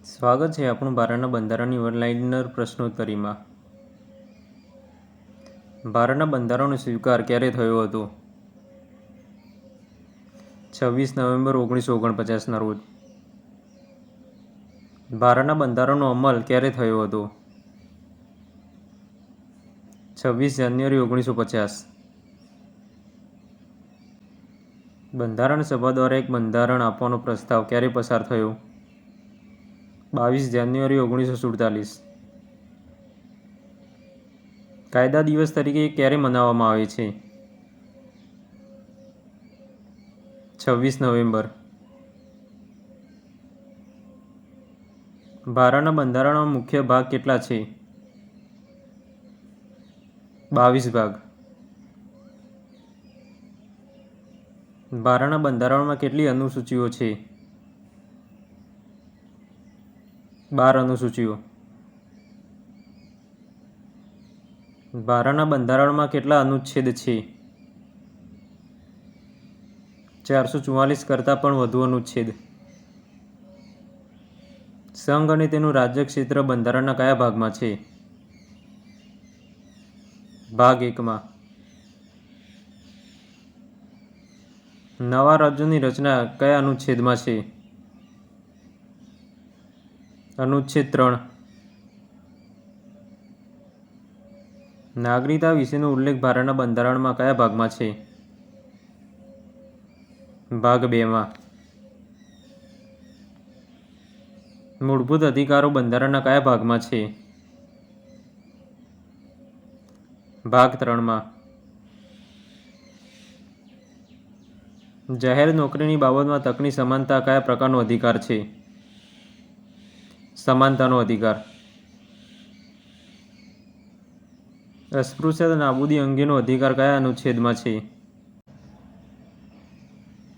સ્વાગત છે આપણું ભારતના બંધારણની વનલાઇનર પ્રશ્નોત્તરીમાં. ભારતના બંધારણનો સ્વીકાર ક્યારે થયો હતો? 26 નવેમ્બર 1949ના રોજ. ભારતના બંધારણનો અમલ ક્યારે થયો હતો? 26 જાન્યુઆરી 1950. બંધારણ સભા દ્વારા એક બંધારણ આપવાનો પ્રસ્તાવ ક્યારે પસાર થયો? 22 જાન્યુઆરી 1947. કાયદા દિવસ તરીકે ક્યારે મનાવવામાં આવે છે? 26 નવેમ્બર. ભારતના બંધારણમાં મુખ્ય ભાગ કેટલા છે? 22 ભાગ. ભારતના બંધારણમાં કેટલી અનુસૂચિઓ છે? 12 અનુસૂચિઓ. ભારતના બંધારણમાં કેટલા અનુચ્છેદ છે? 444 કરતાં પણ વધુ અનુચ્છેદ. સંઘ અને તેનું રાજ્ય ક્ષેત્ર બંધારણના કયા ભાગમાં છે? ભાગ 1માં. નવા રાજ્યોની રચના કયા અનુચ્છેદમાં છે? અનુચ્છેદ 3. નાગરિકતા વિશેનો ઉલ્લેખ ભારતના બંધારણમાં કયા ભાગમાં છે? ભાગ 2માં. મૂળભૂત અધિકારો બંધારણના કયા ભાગમાં છે? ભાગ 3માં. જાહેર નોકરીની બાબતમાં તકની સમાનતા કયા પ્રકારનો અધિકાર છે? સમાનતાનો અધિકાર. અસ્પૃશ્યતા નાબૂદી અંગેનો અધિકાર કયા અનુચ્છેદમાં છે?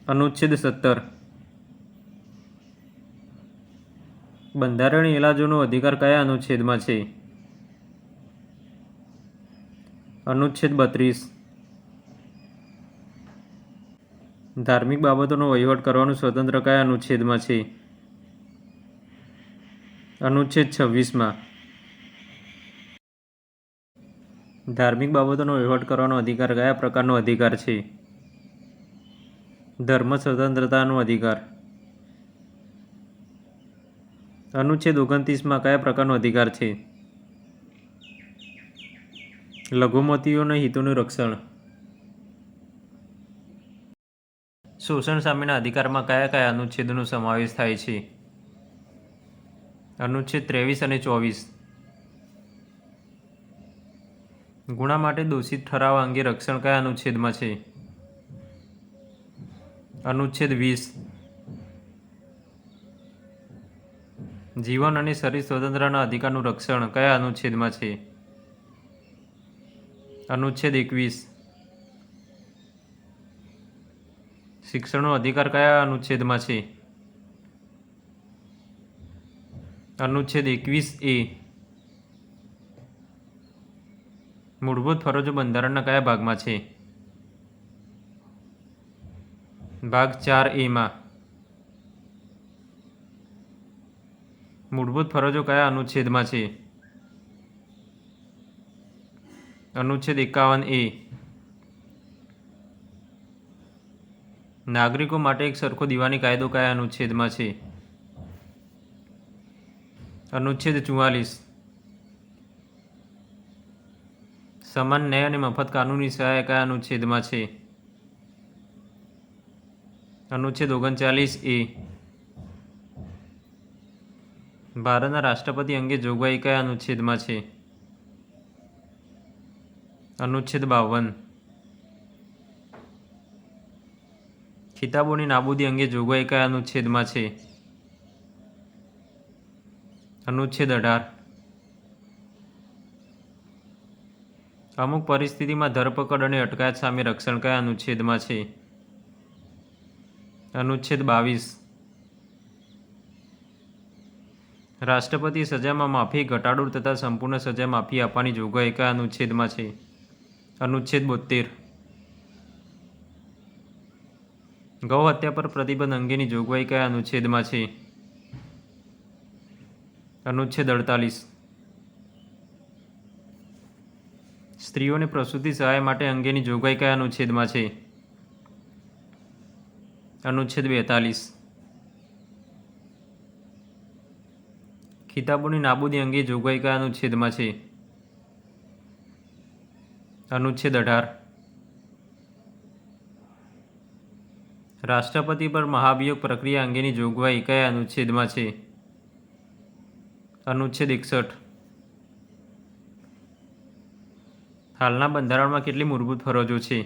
અનુચ્છેદ 17. બંધારણીય ઇલાજોનો અધિકાર કયા અનુચ્છેદમાં છે? અનુચ્છેદ 32. ધાર્મિક બાબતોનો વહીવટ કરવાનું સ્વતંત્ર કયા અનુચ્છેદમાં છે? અનુચ્છેદ 26માં. ધાર્મિક બાબતોનો વહીવટ કરવાનો અધિકાર કયા પ્રકારનો અધિકાર છે? ધર્મ સ્વતંત્રતાનો અધિકાર. અનુચ્છેદ 29માં કયા પ્રકારનો અધિકાર છે? લઘુમતીઓના હિતોનું રક્ષણ. શોષણ સામેના અધિકારમાં કયા કયા અનુચ્છેદનો સમાવેશ થાય છે? અનુચ્છેદ 23 અને 24. ગુના માટે દોષિત ઠરાવવા અંગે રક્ષણ કયા અનુચ્છેદમાં છે? અનુચ્છેદ 20. જીવન અને શરીર સ્વતંત્રતાના અધિકારનું રક્ષણ કયા અનુચ્છેદમાં છે? અનુચ્છેદ 21. શિક્ષણનો અધિકાર કયા અનુચ્છેદમાં છે? અનુચ્છેદ 21A. મૂળભૂત ફરજો બંધારણના કયા ભાગમાં છે? ભાગ 4Aમાં. મૂળભૂત ફરજો કયા અનુચ્છેદમાં છે? અનુચ્છેદ 51A. નાગરિકો માટે એક સરખો દીવાની કાયદો કયા અનુચ્છેદમાં છે? અનુચ્છેદ 44. સમાન ન્યાય અને મફત કાનૂની સહાય કયા અનુચ્છેદમાં છે? અનુચ્છેદ 39A. ભારતના રાષ્ટ્રપતિ અંગે જોગવાઈ કયા અનુચ્છેદમાં છે? અનુચ્છેદ 52. ખિતાબોની નાબૂદી અંગે જોગવાઈ કયા અનુચ્છેદમાં છે? અનુચ્છેદ 18. અમુક પરિસ્થિતિમાં ધરપકડ અને અટકાયત સામે રક્ષણ કયા અનુચ્છેદમાં છે? અનુચ્છેદ 22. રાષ્ટ્રપતિ સજામાં માફી, ઘટાડો તથા સંપૂર્ણ સજા માફી આપવાની જોગવાઈ કયા અનુચ્છેદમાં છે? અનુચ્છેદ 72. ગૌ હત્યા પર પ્રતિબંધ અંગેની જોગવાઈ કયા અનુચ્છેદમાં છે? અનુચ્છેદ 48 સ્ત્રીઓને પ્રસૂતિ સહાય માટે અંગેની જોગવાઈ કયા અનુચ્છેદમાં છે? અનુચ્છેદ 42 ખિતાબોની નાબૂદી અંગે જોગવાઈ કયા અનુચ્છેદમાં છે? અનુચ્છેદ 18 રાષ્ટ્રપતિ પર મહાભિયોગ પ્રક્રિયા અંગેની જોગવાઈ કયા અનુચ્છેદમાં છે? અનુચ્છેદ 61 હાલના બંધારણમાં કેટલી મૂળભૂત ફરજો છે?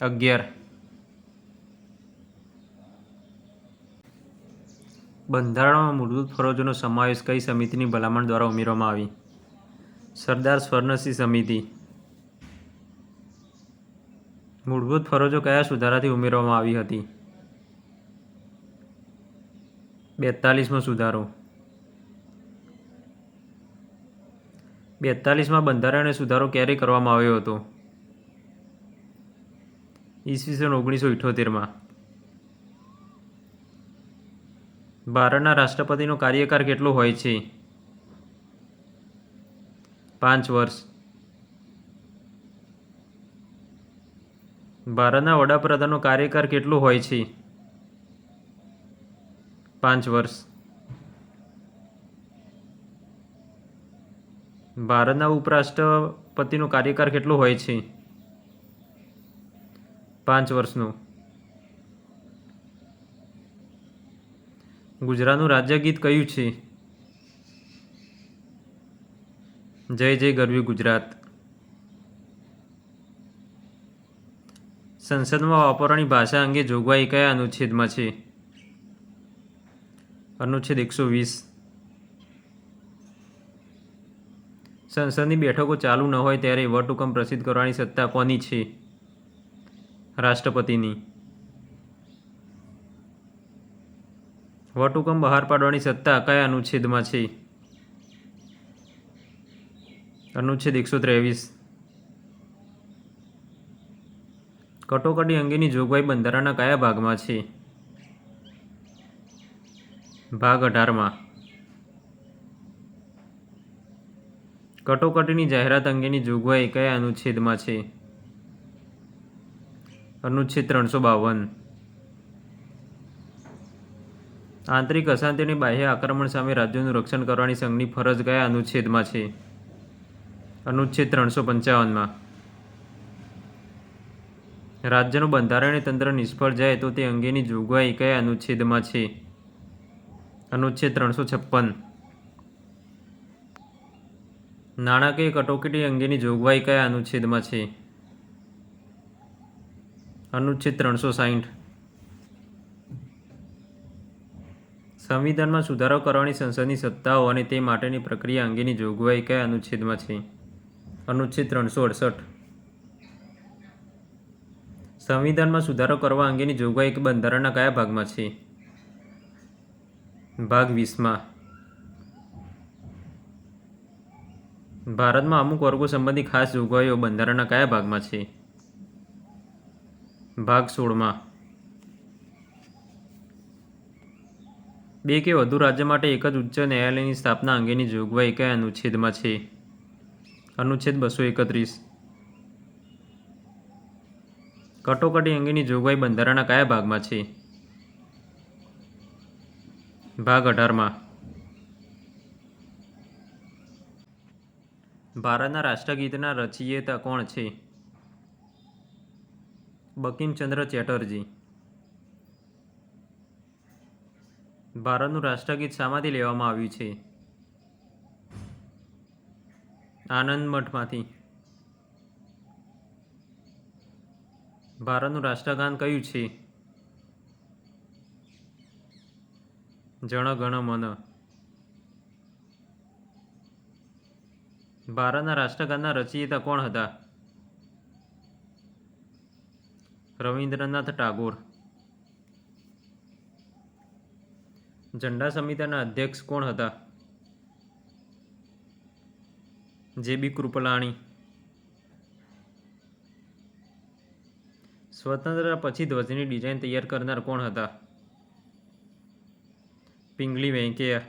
11 બંધારણમાં મૂળભૂત ફરજોનો સમાવેશ કઈ સમિતિની ભલામણ દ્વારા ઉમેરવામાં આવી? સરદાર સ્વર્ણસિંહ સમિતિ. મૂળભૂત ફરજો કયા સુધારાથી ઉમેરવામાં આવી હતી? 42મો સુધારો. 42માં બંધારણીય સુધારો ક્યારે કરવામાં આવ્યો હતો? ઈસવીસન 1978માં. ભારતના રાષ્ટ્રપતિનો કાર્યકાળ કેટલો હોય છે? 5 વર્ષ. ભારતના વડાપ્રધાનનો કાર્યકાળ કેટલો હોય છે? 5 વર્ષ. ભારતના ઉપરાષ્ટ્રપતિનો કાર્યકાળ કેટલો હોય છે? 5 વર્ષનો. ગુજરાતનું રાજ્ય ગીત કયું છે? જય જય ગરવી ગુજરાત. સંસદમાં વાપરવાની ભાષા અંગે જોગવાઈ કયા અનુચ્છેદમાં છે? અનુચ્છેદ 120. સંસદની બેઠકો ચાલુ ન હોય ત્યારે વટહુકમ પ્રસિદ્ધ કરવાની સત્તા કોની છે? રાષ્ટ્રપતિની. વટહુકમ બહાર પાડવાની સત્તા કયા અનુચ્છેદમાં છે? અનુચ્છેદ 123. કટોકટી અંગેની જોગવાઈ બંધારણના કયા ભાગમાં છે? ભાગ 18માં. કટોકટીની જાહેરાત અંગેની જોગવાઈ કયા અનુચ્છેદમાં છે? અનુચ્છેદ 352. આંતરિક અશાંતિ અને બાહ્ય આક્રમણ સામે રાજ્યોનું રક્ષણ કરવાની સંઘની ફરજ કયા અનુચ્છેદમાં છે? અનુચ્છેદ 355માં. રાજ્યનું બંધારણીય તંત્ર નિષ્ફળ જાય તો તે અંગેની જોગવાઈ કયા અનુચ્છેદમાં છે? અનુચ્છેદ 356. નાણાકીય કટોકટી અંગેની જોગવાઈ કયા અનુચ્છેદમાં છે? અનુચ્છેદ 360. સંવિધાનમાં સુધારો કરવાની સંસદની સત્તાઓ અને તે માટેની પ્રક્રિયા અંગેની જોગવાઈ કયા અનુચ્છેદમાં છે? અનુચ્છેદ 368. સંવિધાનમાં સુધારો કરવા અંગેની જોગવાઈ બંધારણના કયા ભાગમાં છે? ભાગ 20માં. ભારતમાં અમુક વર્ગો સંબંધી ખાસ જોગવાઈઓ બંધારણના કયા ભાગમાં છે? ભાગ 16માં. બે કે વધુ રાજ્ય માટે એક જ ઉચ્ચ ન્યાયાલયની સ્થાપના અંગેની જોગવાઈ કયા અનુચ્છેદમાં છે? અનુચ્છેદ 231. કટોકટી અંગેની જોગવાઈ બંધારણના કયા ભાગમાં છે? ભાગ 18માં. ભારતના રાષ્ટ્રગીતના રચયિતા કોણ છે? બંકિમચંદ્ર ચેટર્જી. ભારતનું રાષ્ટ્રગીત શામાંથી લેવામાં આવ્યું છે? આનંદ મઠમાંથી. ભારતનું રાષ્ટ્રગાન કયું છે? જણ ગણ મન. ભારતના રાષ્ટ્રગાનના રચયિતા કોણ હતા? રવિન્દ્રનાથ ટાગોર. ઝંડા સમિતિના અધ્યક્ષ કોણ હતા? જે.બી. કૃપલાણી. સ્વતંત્રતા પછી ધ્વજની ડિઝાઇન તૈયાર કરનાર કોણ હતા? પિંગલી વેંકૈયા.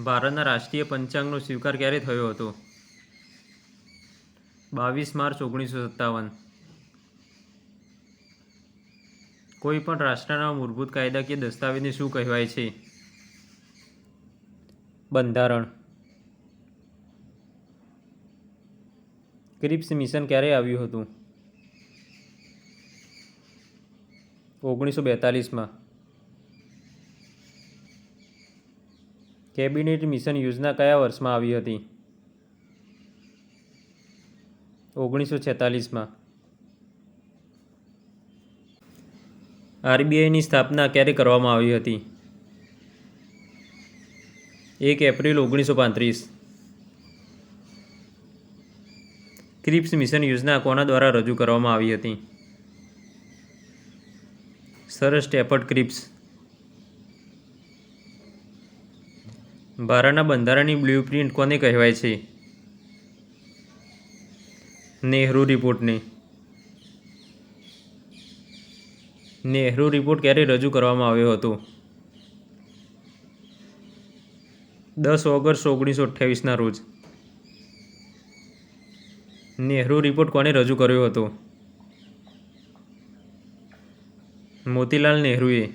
ભારતના રાષ્ટ્રીય પંચાંગનો સ્વીકાર ક્યારે થયો હતો? 22 માર્ચ 1957. કોઈ પણ રાષ્ટ્રના મૂળભૂત કાયદાકીય દસ્તાવેજને શું કહેવાય છે? બંધારણ. ક્રિપ્સ મિશન ક્યારે આવ્યું હતું? 1942માં. કેબિનેટ મિશન યોજના કયા વર્ષમાં આવી હતી? 1946માં. આરબીઆઈની સ્થાપના ક્યારે કરવામાં આવી હતી? 1 એપ્રિલ 1935. ક્રિપ્સ મિશન યોજના કોના દ્વારા રજૂ કરવામાં આવી હતી? Sir Stafford Cripps. ભારતના બંધારણની બ્લુપ્રિન્ટ કોને કહેવાય છે? નહેરુ રિપોર્ટને. નહેરુ રિપોર્ટ ક્યારે રજૂ કરવામાં આવ્યો હતો? 10 ઓગસ્ટ 1928ના રોજ. નહેરુ રિપોર્ટ કોને રજૂ કર્યો હતો? મોતીલાલ નહેરુએ.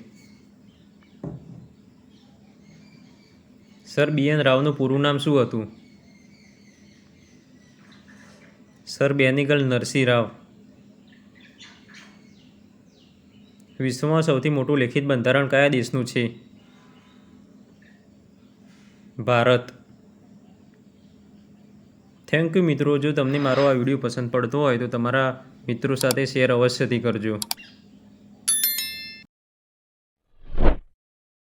સર બી.એન. રાવનું પૂરું નામ શું હતું? સર બેનિગલ નરસિંહ રાવ. વિશ્વમાં સૌથી મોટું લેખિત બંધારણ કયા દેશનું છે? ભારત. થેન્ક યુ મિત્રો. જો તમને મારો આ વિડીયો પસંદ પડતો હોય તો તમારા મિત્રો સાથે શેર અવશ્યથી કરજો.